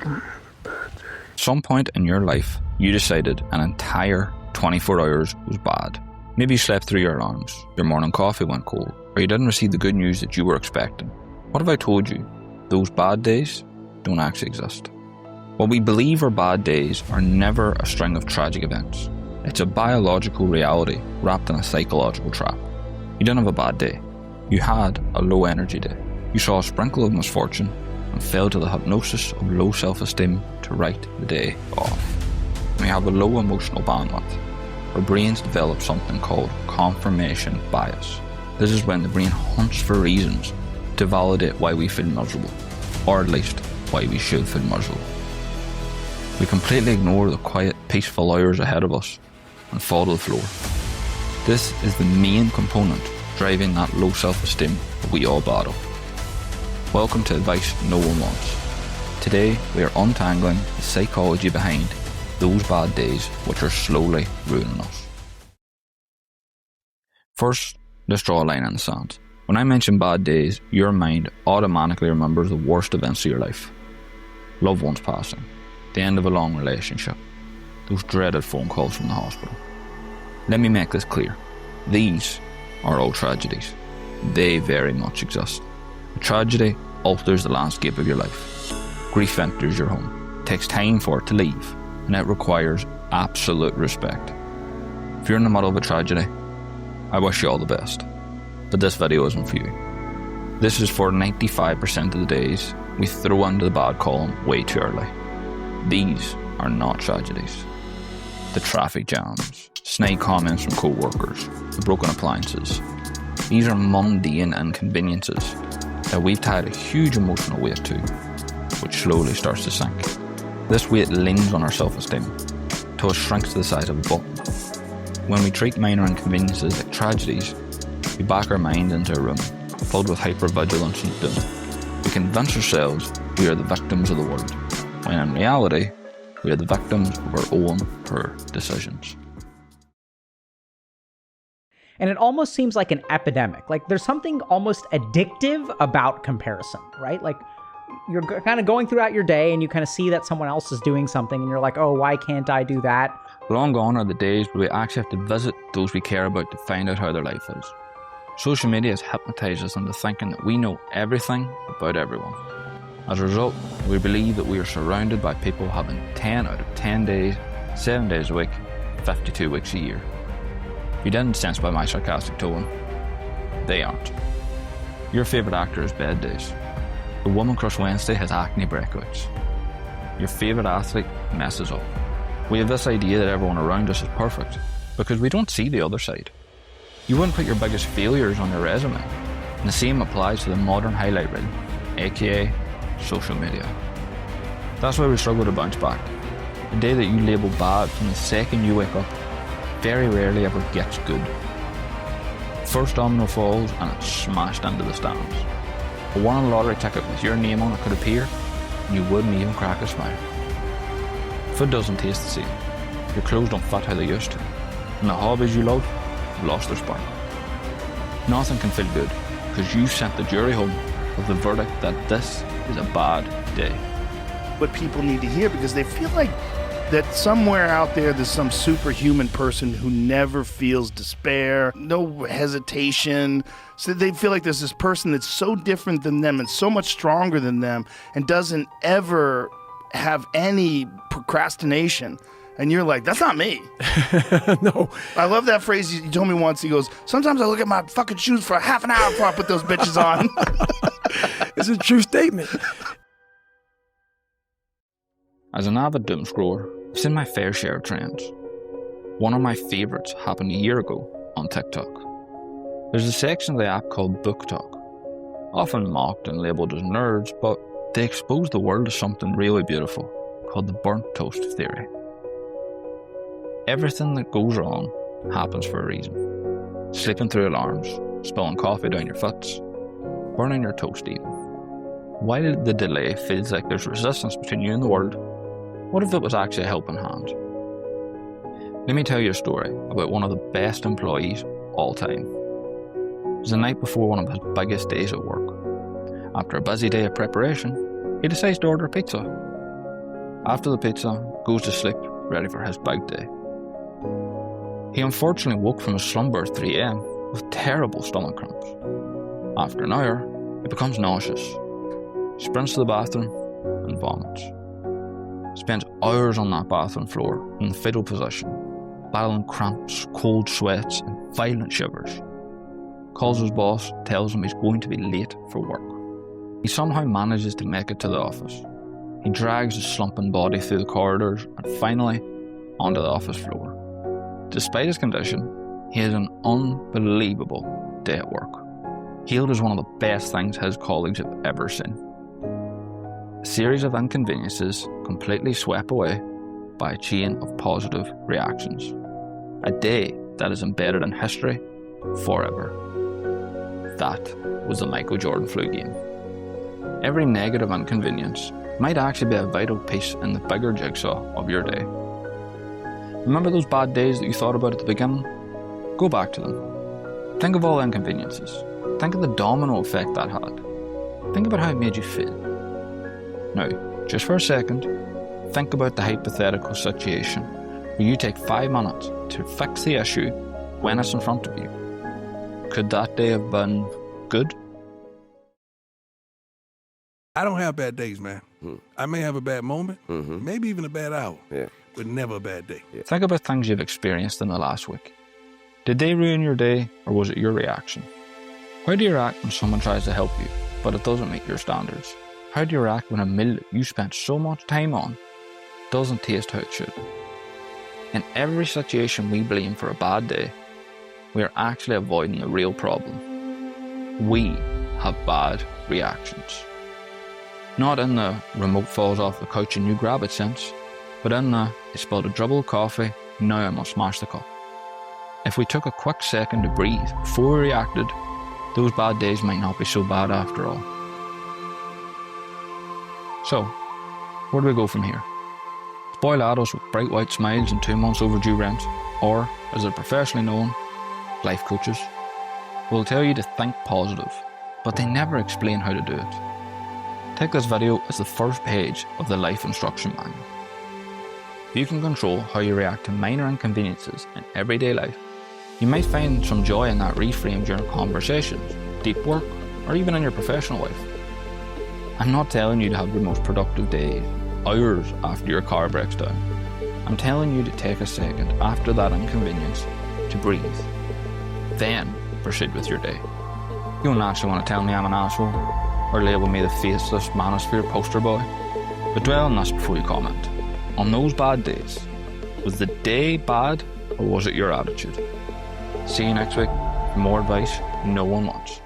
At some point in your life, you decided an entire 24 hours was bad. Maybe you slept through your alarms, your morning coffee went cold, or you didn't receive the good news that you were expecting. What if I told you those bad days don't actually exist? What we believe are bad days are never a string of tragic events. It's a biological reality wrapped in a psychological trap. You didn't have a bad day. You had a low energy day. You saw a sprinkle of misfortune and fell to the hypnosis of low self-esteem to write the day off. When you have a low emotional bandwidth, our brains develop something called confirmation bias. This is when the brain hunts for reasons to validate why we feel miserable, or at least why we should feel miserable. We completely ignore the quiet, peaceful hours ahead of us and fall to the floor. This is the main component driving that low self-esteem that we all battle. Welcome to Advice No One Wants. Today we are untangling the psychology behind those bad days which are slowly ruining us. First, let's draw a line in the sand. When I mention bad days, your mind automatically remembers the worst events of your life. Loved ones passing, the end of a long relationship, those dreaded phone calls from the hospital. Let me make this clear. These are all tragedies. They very much exist. A tragedy alters the landscape of your life. Grief enters your home. It takes time for it to leave, and it requires absolute respect. If you're in the middle of a tragedy, I wish you all the best. But this video isn't for you. This is for 95% of the days we throw into the bad column way too early. These are not tragedies. The traffic jams, snide comments from co-workers, the broken appliances. These are mundane inconveniences that we've tied a huge emotional weight to, which slowly starts to sink. This weight leans on our self-esteem till it shrinks to the size of a button. When we treat minor inconveniences like tragedies, we back our mind into a room filled with hypervigilance and doom. We convince ourselves we are the victims of the world, when in reality, we are the victims of our own poor decisions. And it almost seems like an epidemic. Like there's something almost addictive about comparison, right? Like you're kind of going throughout your day and you kind of see that someone else is doing something and you're like, oh, why can't I do that? Long gone are the days where we actually have to visit those we care about to find out how their life is. Social media has hypnotized us into thinking that we know everything about everyone. As a result, we believe that we are surrounded by people having 10 out of 10 days, 7 days a week, 52 weeks a year. If you didn't sense by my sarcastic tone, they aren't. Your favourite actor has bad days. The woman crush Wednesday has acne breakouts. Your favourite athlete messes up. We have this idea that everyone around us is perfect because we don't see the other side. You wouldn't put your biggest failures on your resume, and the same applies to the modern highlight reel, aka social media. That's why we struggle to bounce back. The day that you label bad from the second you wake up very rarely ever gets good. First domino falls and it's smashed into the stands. A won lottery ticket with your name on it could appear and you wouldn't even crack a smile. Food doesn't taste the same. Your clothes don't fit how they used to. And the hobbies you love have lost their spark. Nothing can feel good because you sent the jury home with the verdict that this is a bad day. What people need to hear, because they feel like that somewhere out there there's some superhuman person who never feels despair, no hesitation. So they feel like there's this person that's so different than them and so much stronger than them and doesn't ever have any procrastination. And you're like, that's not me. No. I love that phrase you told me once. He goes, sometimes I look at my fucking shoes for half an hour before I put those bitches on. It's a true statement. As an avid doom scroller, I've seen my fair share of trends. One of my favourites happened a year ago on TikTok. There's a section of the app called Book Talk, often mocked and labelled as nerds, but they expose the world to something really beautiful called the burnt toast theory. Everything that goes wrong happens for a reason. Sleeping through alarms, spilling coffee down your foots, burning your toast even. While the delay feels like there's resistance between you and the world, what if it was actually a helping hand? Let me tell you a story about one of the best employees all time. It was the night before one of his biggest days at work. After a busy day of preparation, he decides to order pizza. After the pizza, goes to sleep, ready for his big day. He unfortunately woke from his slumber at 3 a.m. with terrible stomach cramps. After an hour, he becomes nauseous. He sprints to the bathroom and vomits. Spends hours on that bathroom floor in the fetal position, battling cramps, cold sweats, and violent shivers. Calls his boss, tells him he's going to be late for work. He somehow manages to make it to the office. He drags his slumping body through the corridors and finally onto the office floor. Despite his condition, he has an unbelievable day at work. Hailed as one of the best things his colleagues have ever seen. A series of inconveniences completely swept away by a chain of positive reactions. A day that is embedded in history forever. That was the Michael Jordan flu game. Every negative inconvenience might actually be a vital piece in the bigger jigsaw of your day. Remember those bad days that you thought about at the beginning? Go back to them. Think of all the inconveniences. Think of the domino effect that had. Think about how it made you feel. Now, just for a second, think about the hypothetical situation where you take 5 minutes to fix the issue when it's in front of you. Could that day have been good? I don't have bad days, man. I may have a bad moment, maybe even a bad hour, but never a bad day. Think about things you've experienced in the last week. Did they ruin your day, or was it your reaction? How do you react when someone tries to help you, but it doesn't meet your standards? How do you react when a meal that you spent so much time on doesn't taste how it should? In every situation we blame for a bad day, we are actually avoiding the real problem. We have bad reactions. Not in the remote falls off the couch and you grab it sense, but in the I spilled a dribble of coffee, now I must smash the cup. If we took a quick second to breathe before we reacted, those bad days might not be so bad after all. So, where do we go from here? Spoil adults with bright white smiles and 2 months overdue rent, or, as they're professionally known, life coaches, will tell you to think positive, but they never explain how to do it. Take this video as the first page of the life instruction manual. If you can control how you react to minor inconveniences in everyday life, you might find some joy in that reframe during conversations, deep work, or even in your professional life. I'm not telling you to have your most productive days, hours after your car breaks down. I'm telling you to take a second after that inconvenience to breathe. Then proceed with your day. You don't actually want to tell me I'm an asshole, or label me the faceless manosphere poster boy, but dwell on this before you comment. On those bad days, was the day bad, or was it your attitude? See you next week for more advice no one wants.